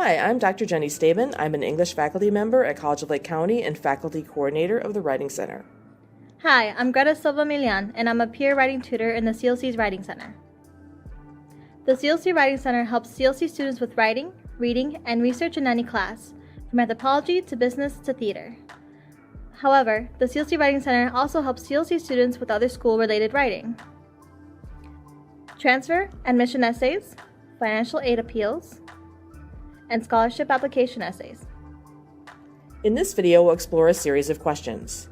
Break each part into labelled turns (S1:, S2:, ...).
S1: Hi, I'm Dr. Jenny Staben. I'm an English faculty member at College of Lake County and faculty coordinator of the Writing Center.
S2: Hi, I'm Greta Silva Milian, and I'm a peer writing tutor in the CLC's Writing Center. The CLC Writing Center helps CLC students with writing, reading, and research in any class, from anthropology to business to theater. However, the CLC Writing Center also helps CLC students with other school-related writing. Transfer, admission essays, financial aid appeals, and scholarship application essays.
S1: In this video, we'll explore a series of questions.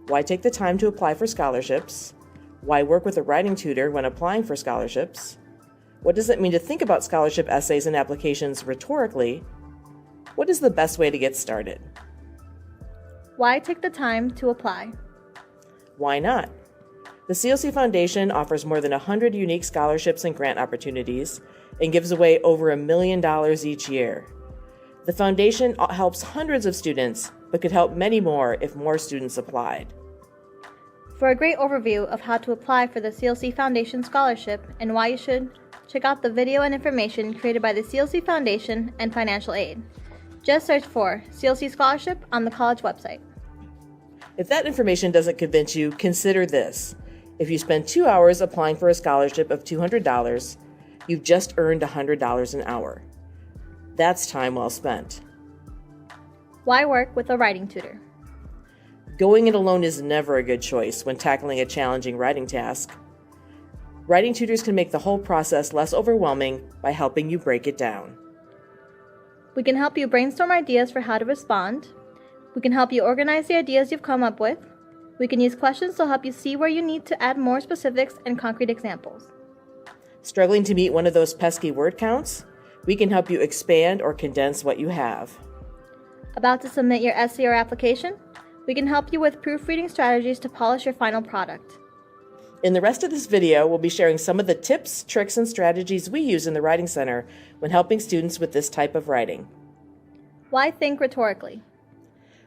S1: Why take the time to apply for scholarships? Why work with a writing tutor when applying for scholarships? What does it mean to think about scholarship essays and applications rhetorically? What is the best way to get started?
S2: Why take the time to apply?
S1: Why not? The CLC Foundation offers more than 100 unique scholarships and grant opportunities and gives away over $1 million each year. The foundation helps hundreds of students, but could help many more if more students applied.
S2: For a great overview of how to apply for the CLC Foundation Scholarship and why you should, check out the video and information created by the CLC Foundation and Financial Aid. Just search for CLC Scholarship on the college website.
S1: If that information doesn't convince you, consider this. If you spend 2 hours applying for a scholarship of $200, you've just earned $100 an hour. That's time well spent.
S2: Why work with a writing tutor?
S1: Going it alone is never a good choice when tackling a challenging writing task. Writing tutors can make the whole process less overwhelming by helping you break it down.
S2: We can help you brainstorm ideas for how to respond. We can help you organize the ideas you've come up with. We can use questions to help you see where you need to add more specifics and concrete examples.
S1: Struggling to meet one of those pesky word counts? We can help you expand or condense what you have.
S2: About to submit your essay or application? We can help you with proofreading strategies to polish your final product.
S1: In the rest of this video, we'll be sharing some of the tips, tricks, and strategies we use in the Writing Center when helping students with this type of writing.
S2: Why think rhetorically?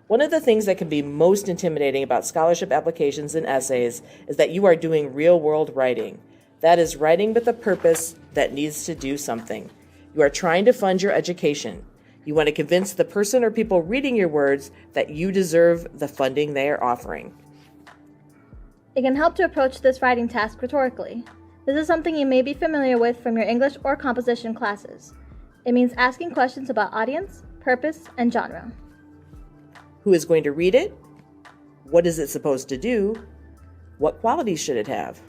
S1: One of the things that can be most intimidating about scholarship applications and essays is that you are doing real-world writing. That is, writing with a purpose that needs to do something. You are trying to fund your education. You want to convince the person or people reading your words that you deserve the funding they are offering.
S2: It can help to approach this writing task rhetorically. This is something you may be familiar with from your English or composition classes. It means asking questions about audience, purpose, and genre.
S1: Who is going to read it? What is it supposed to do? What qualities should it have?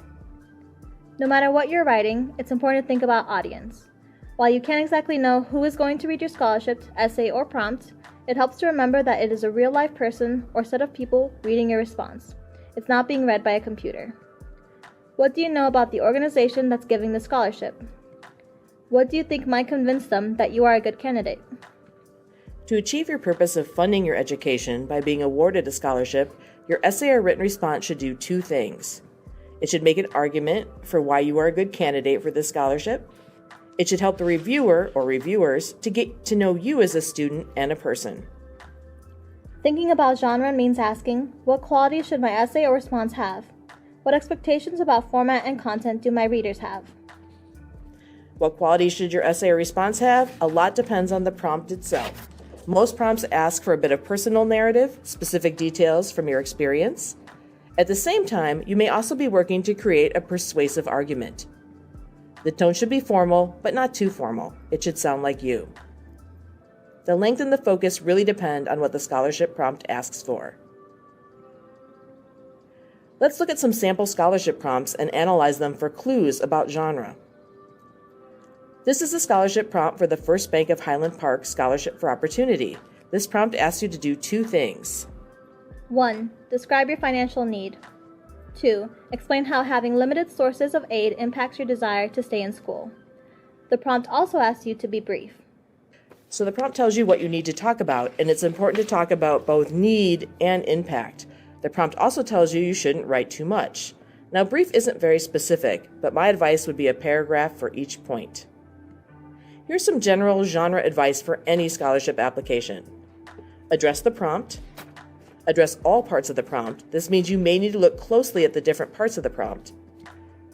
S2: No matter what you're writing, it's important to think about audience. While you can't exactly know who is going to read your scholarship, essay, or prompt, it helps to remember that it is a real-life person or set of people reading your response. It's not being read by a computer. What do you know about the organization that's giving the scholarship? What do you think might convince them that you are a good candidate?
S1: To achieve your purpose of funding your education by being awarded a scholarship, your essay or written response should do 2 things. It should make an argument for why you are a good candidate for this scholarship. It should help the reviewer or reviewers to get to know you as a student and a person.
S2: Thinking about genre means asking, what qualities should my essay or response have? What expectations about format and content do my readers have?
S1: What qualities should your essay or response have? A lot depends on the prompt itself. Most prompts ask for a bit of personal narrative, specific details from your experience. At the same time, you may also be working to create a persuasive argument. The tone should be formal, but not too formal. It should sound like you. The length and the focus really depend on what the scholarship prompt asks for. Let's look at some sample scholarship prompts and analyze them for clues about genre. This is a scholarship prompt for the First Bank of Highland Park Scholarship for Opportunity. This prompt asks you to do 2 things.
S2: 1. Describe your financial need. 2. Explain how having limited sources of aid impacts your desire to stay in school. The prompt also asks you to be brief.
S1: So the prompt tells you what you need to talk about, and it's important to talk about both need and impact. The prompt also tells you you shouldn't write too much. Now, brief isn't very specific, but my advice would be a paragraph for each point. Here's some general genre advice for any scholarship application. Address the prompt. Address all parts of the prompt. This means you may need to look closely at the different parts of the prompt.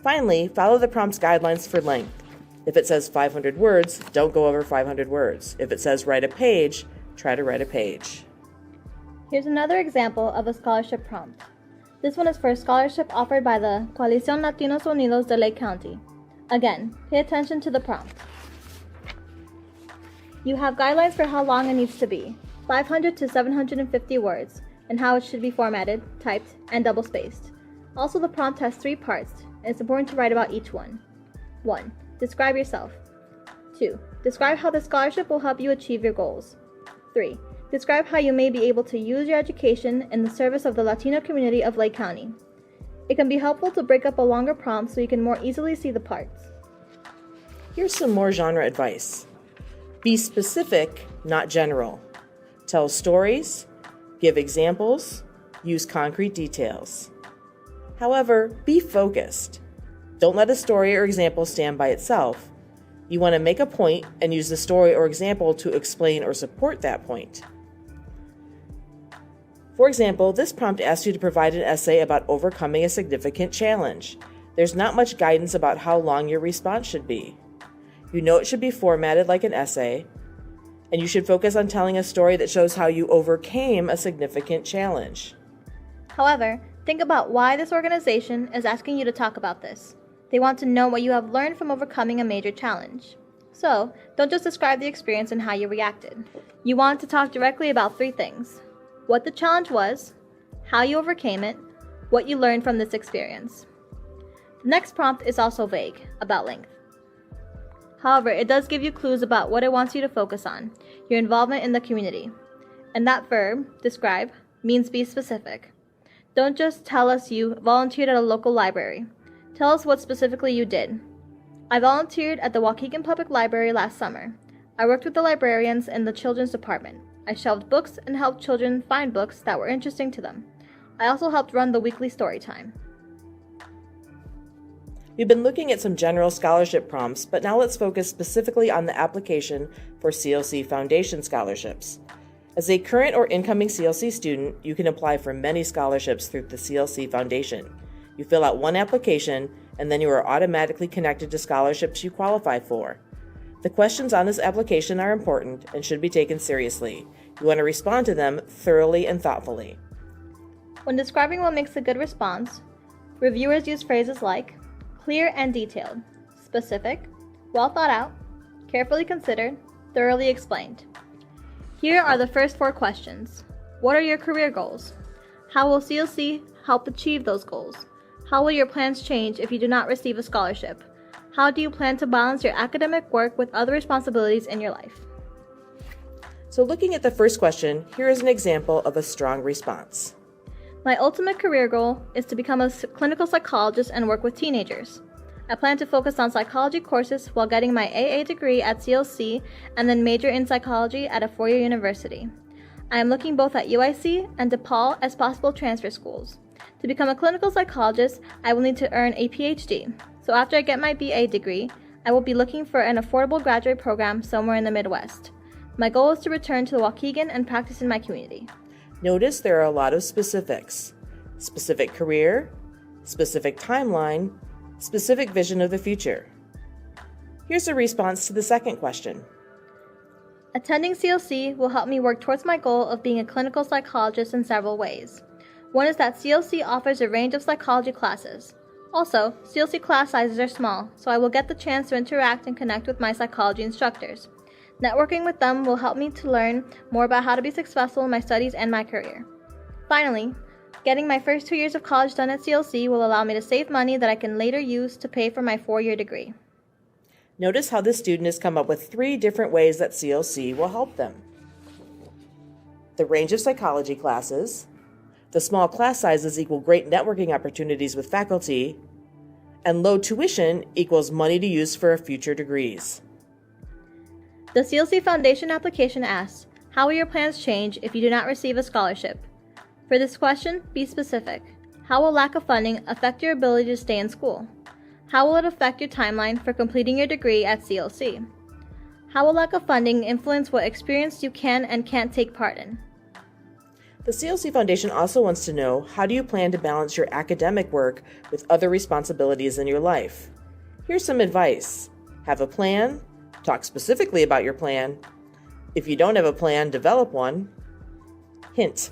S1: Finally, follow the prompt's guidelines for length. If it says 500 words, don't go over 500 words. If it says write a page, try to write a page.
S2: Here's another example of a scholarship prompt. This one is for a scholarship offered by the Coalición Latinos Unidos de Lake County. Again, pay attention to the prompt. You have guidelines for how long it needs to be, 500 to 750 words, and how it should be formatted, typed, and double-spaced. Also, the prompt has 3 parts, and it's important to write about each one. 1. Describe yourself. 2. Describe how the scholarship will help you achieve your goals. 3. Describe how you may be able to use your education in the service of the Latino community of Lake County. It can be helpful to break up a longer prompt so you can more easily see the parts.
S1: Here's some more genre advice. Be specific, not general. Tell stories, give examples, use concrete details. However, be focused. Don't let a story or example stand by itself. You want to make a point and use the story or example to explain or support that point. For example, this prompt asks you to provide an essay about overcoming a significant challenge. There's not much guidance about how long your response should be. You know it should be formatted like an essay, and you should focus on telling a story that shows how you overcame a significant challenge.
S2: However, think about why this organization is asking you to talk about this. They want to know what you have learned from overcoming a major challenge. So, don't just describe the experience and how you reacted. You want to talk directly about 3 things: what the challenge was, how you overcame it, what you learned from this experience. The next prompt is also vague about length. However, it does give you clues about what it wants you to focus on, your involvement in the community. And that verb, describe, means be specific. Don't just tell us you volunteered at a local library. Tell us what specifically you did. I volunteered at the Waukegan Public Library last summer. I worked with the librarians in the children's department. I shelved books and helped children find books that were interesting to them. I also helped run the weekly story time.
S1: We've been looking at some general scholarship prompts, but now let's focus specifically on the application for CLC Foundation scholarships. As a current or incoming CLC student, you can apply for many scholarships through the CLC Foundation. You fill out one application, and then you are automatically connected to scholarships you qualify for. The questions on this application are important and should be taken seriously. You want to respond to them thoroughly and thoughtfully.
S2: When describing what makes a good response, reviewers use phrases like clear and detailed, specific, well thought out, carefully considered, thoroughly explained. Here are the first 4 questions. What are your career goals? How will CLC help achieve those goals? How will your plans change if you do not receive a scholarship? How do you plan to balance your academic work with other responsibilities in your life?
S1: So looking at the first question, here is an example of a strong response.
S2: My ultimate career goal is to become a clinical psychologist and work with teenagers. I plan to focus on psychology courses while getting my AA degree at CLC and then major in psychology at a 4-year university. I am looking both at UIC and DePaul as possible transfer schools. To become a clinical psychologist, I will need to earn a PhD. So after I get my BA degree, I will be looking for an affordable graduate program somewhere in the Midwest. My goal is to return to the Waukegan and practice in my community.
S1: Notice there are a lot of specifics. Specific career, specific timeline, specific vision of the future. Here's a response to the second question.
S2: Attending CLC will help me work towards my goal of being a clinical psychologist in several ways. One is that CLC offers a range of psychology classes. Also, CLC class sizes are small, so I will get the chance to interact and connect with my psychology instructors. Networking with them will help me to learn more about how to be successful in my studies and my career. Finally, getting my first 2 years of college done at CLC will allow me to save money that I can later use to pay for my 4-year degree.
S1: Notice how this student has come up with 3 different ways that CLC will help them. The range of psychology classes, the small class sizes equal great networking opportunities with faculty, and low tuition equals money to use for future degrees.
S2: The CLC Foundation application asks, how will your plans change if you do not receive a scholarship? For this question, be specific. How will lack of funding affect your ability to stay in school? How will it affect your timeline for completing your degree at CLC? How will lack of funding influence what experience you can and can't take part in?
S1: The CLC Foundation also wants to know, how do you plan to balance your academic work with other responsibilities in your life? Here's some advice. Have a plan. Talk specifically about your plan. If you don't have a plan, develop one. Hint: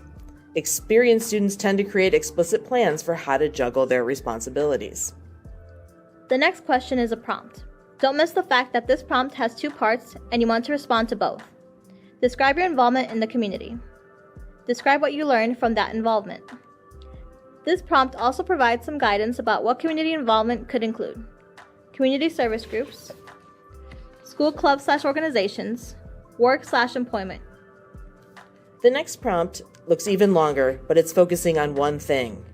S1: experienced students tend to create explicit plans for how to juggle their responsibilities.
S2: The next question is a prompt. Don't miss the fact that this prompt has two parts and you want to respond to both. Describe your involvement in the community. Describe what you learned from that involvement. This prompt also provides some guidance about what community involvement could include: community service groups, school clubs/organizations, work/employment.
S1: The next prompt looks even longer, but it's focusing on one thing.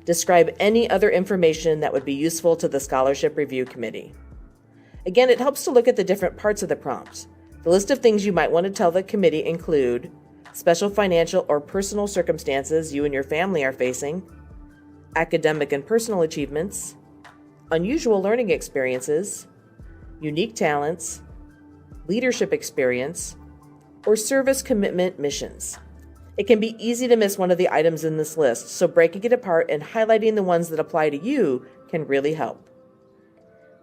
S1: Describe any other information that would be useful to the Scholarship Review Committee. Again, it helps to look at the different parts of the prompt. The list of things you might want to tell the committee include special financial or personal circumstances you and your family are facing, academic and personal achievements, unusual learning experiences, unique talents, leadership experience, or service commitment missions. It can be easy to miss one of the items in this list, so breaking it apart and highlighting the ones that apply to you can really help.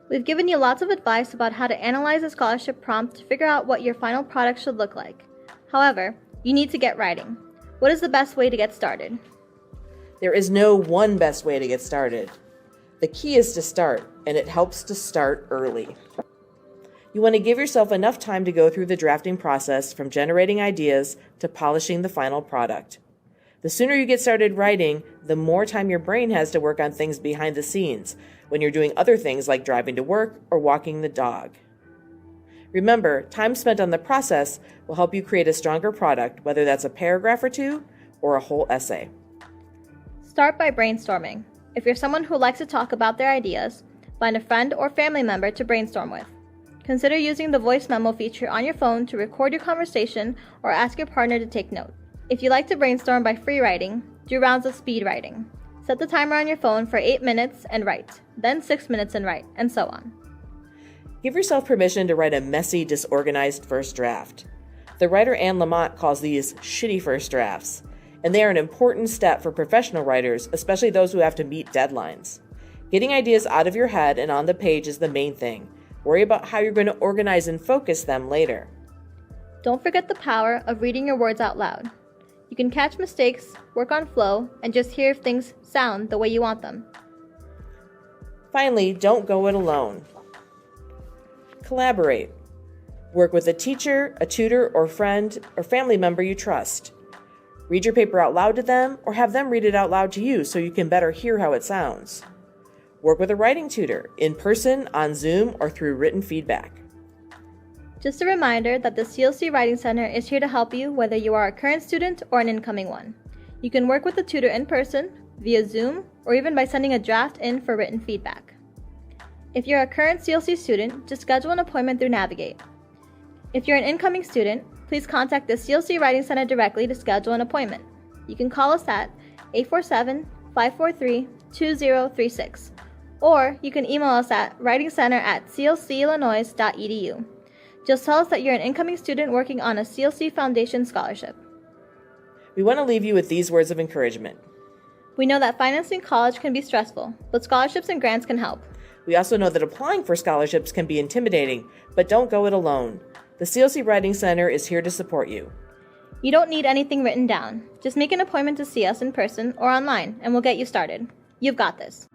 S2: We've given you lots of advice about how to analyze a scholarship prompt to figure out what your final product should look like. However, you need to get writing. What is the best way to get started?
S1: There is no one best way to get started. The key is to start, and it helps to start early. You want to give yourself enough time to go through the drafting process, from generating ideas to polishing the final product. The sooner you get started writing, the more time your brain has to work on things behind the scenes, when you're doing other things like driving to work or walking the dog. Remember, time spent on the process will help you create a stronger product, whether that's a paragraph or two or a whole essay.
S2: Start by brainstorming. If you're someone who likes to talk about their ideas, find a friend or family member to brainstorm with. Consider using the voice memo feature on your phone to record your conversation or ask your partner to take note. If you like to brainstorm by free writing, do rounds of speed writing. Set the timer on your phone for 8 minutes and write, then 6 minutes and write, and so on.
S1: Give yourself permission to write a messy, disorganized first draft. The writer Anne Lamott calls these shitty first drafts, and they are an important step for professional writers, especially those who have to meet deadlines. Getting ideas out of your head and on the page is the main thing. Worry about how you're going to organize and focus them later.
S2: Don't forget the power of reading your words out loud. You can catch mistakes, work on flow, and just hear if things sound the way you want them.
S1: Finally, don't go it alone. Collaborate. Work with a teacher, a tutor, or friend or family member you trust. Read your paper out loud to them, or have them read it out loud to you so you can better hear how it sounds. Work with a writing tutor, in person, on Zoom, or through written feedback.
S2: Just a reminder that the CLC Writing Center is here to help you whether you are a current student or an incoming one. You can work with the tutor in person, via Zoom, or even by sending a draft in for written feedback. If you're a current CLC student, just schedule an appointment through Navigate. If you're an incoming student, please contact the CLC Writing Center directly to schedule an appointment. You can call us at 847-543-2036. Or you can email us at writingcenter@clcillinois.edu. Just tell us that you're an incoming student working on a CLC Foundation scholarship.
S1: We want to leave you with these words of encouragement.
S2: We know that financing college can be stressful, but scholarships and grants can help.
S1: We also know that applying for scholarships can be intimidating, but don't go it alone. The CLC Writing Center is here to support you.
S2: You don't need anything written down. Just make an appointment to see us in person or online, and we'll get you started. You've got this.